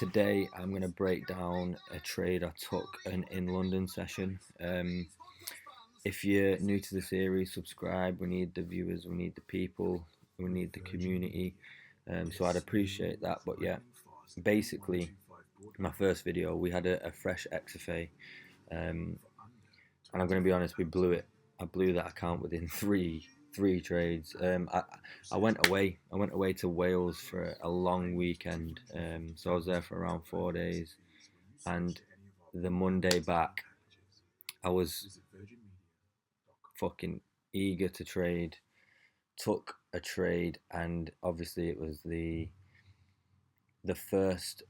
Today I'm going to break down a trade I took in London session. If you're new to the series, subscribe. We need the viewers, we need the people, we need the community. So I'd appreciate that. But yeah, basically, my first video, we had a fresh XFA, and I'm going to be honest, we blew it. I blew that account within three trades. I went away. I went away to Wales for a long weekend. So I was there for around 4 days, and the Monday back, I was fucking eager to trade. Took a trade, and obviously it was the first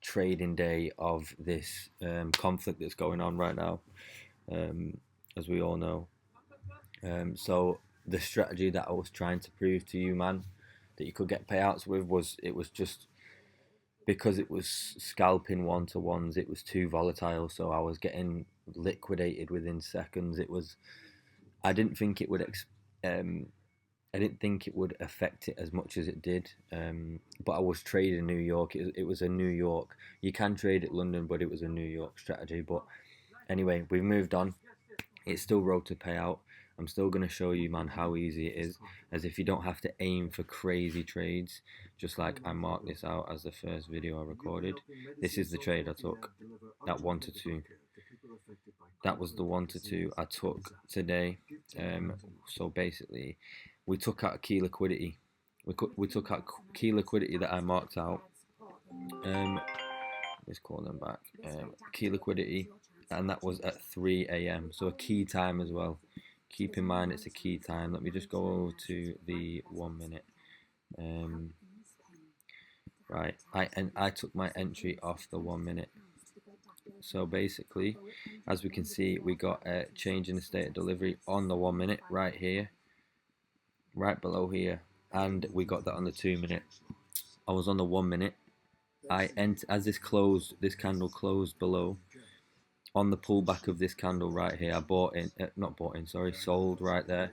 trading day of this conflict that's going on right now, as we all know. So the strategy that I was trying to prove to you, man, that you could get payouts with was just because it was scalping one-to-ones, it was too volatile, so I was getting liquidated within seconds. I didn't think it would um, I didn't think it would affect it as much as it did. But I was trading New York. It was a New York. You can trade at London, but it was a New York strategy. But anyway, we've moved on. It's still road to payout. I'm still going to show you, man, how easy it is, as if you don't have to aim for crazy trades, just like I marked this out as the first video I recorded. This is the trade I took, that 1 to 2. That was the 1 to 2 I took today. So basically, we took out key liquidity. We took out key liquidity that I marked out. Let's call them back. Key liquidity, and that was at 3 a.m. So a key time as well. Keep in mind it's a key time. Let me just go over to the 1 minute. Right, I took my entry off the 1 minute. So basically, as we can see, we got a change in the state of delivery on the 1 minute right here, right below here, and we got that on the 2 minute. I was on the 1 minute. As this candle closed below. On the pullback of this candle right here, I sold right there.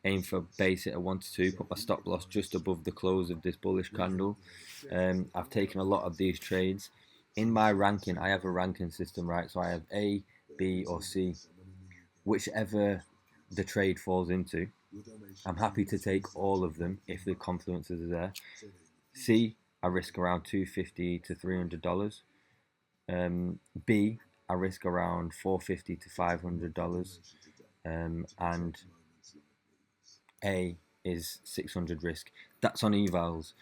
Aim for base it at 1 to 2, put my stop loss just above the close of this bullish candle. I've taken a lot of these trades. In my ranking, I have a ranking system, right? So I have A, B, or C. Whichever the trade falls into, I'm happy to take all of them if the confluences are there. C, I risk around $250 to $300. B, I risk around $450 to $500, and A is 600 risk. That's on evals.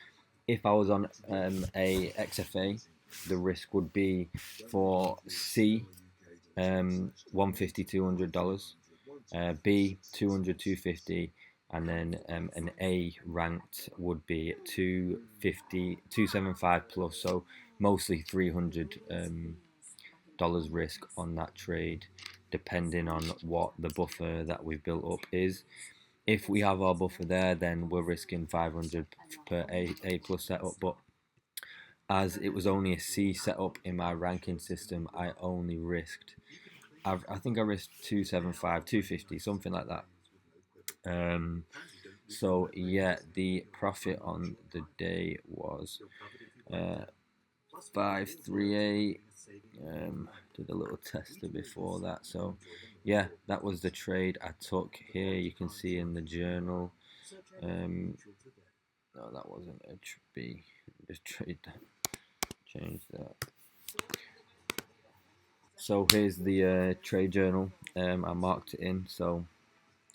If I was on a XFA, the risk would be for C, $150, $200, B, $200, $250, and then an A ranked would be 250, 275 plus. So mostly $300 risk on that trade, depending on what the buffer that we've built up is. If we have our buffer there, then we're risking 500 per A plus setup. But as it was only a C setup in my ranking system, I only risked, I think I risked 275, 250, something like that. So yeah, the profit on the day was 538. Did a little tester before that. So yeah, that was the trade I took. Here you can see in the journal. No, that wasn't a B. Just trade that. Change that. So here's the trade journal. I marked it in. So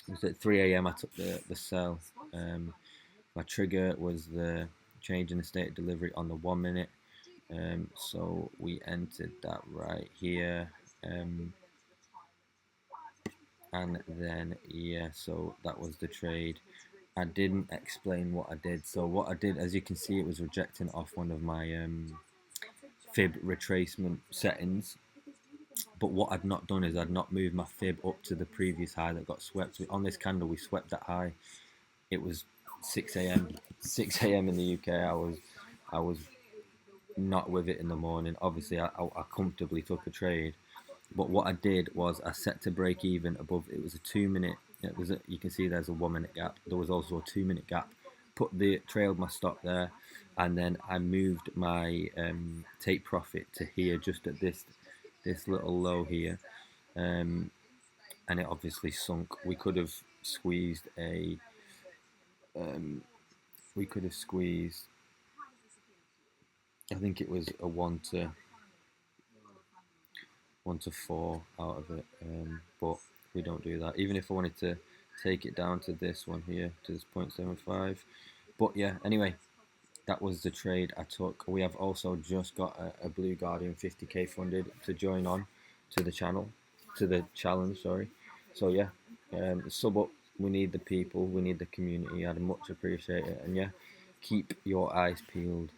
it was at 3 a.m. I took the sell. My trigger was the change in the state of delivery on the 1 minute. So we entered that right here, and then yeah, so that was the trade. I didn't explain what I did. So what I did, as you can see, it was rejecting off one of my fib retracement settings. But what I'd not done is I'd not moved my fib up to the previous high that got swept. On this candle, we swept that high. It was 6 a.m. 6 a.m. in the UK. I was not with it in the morning. Obviously, I comfortably took a trade. But what I did was I set to break even above. It was a 2 minute. You can see there's a 1 minute gap. There was also a 2 minute gap trailed my stop there, and then I moved my take profit to here, just at this little low here, and it obviously sunk. We could have squeezed a we could have squeezed, I think it was a 1 to 4 out of it, but we don't do that. Even if I wanted to take it down to this one here, to this 0.75. But yeah, anyway, that was the trade I took. We have also just got a Blue Guardian 50k funded to join on to the channel, to the challenge, sorry. So yeah, sub up. We need the people, we need the community. I'd much appreciate it. And yeah, keep your eyes peeled.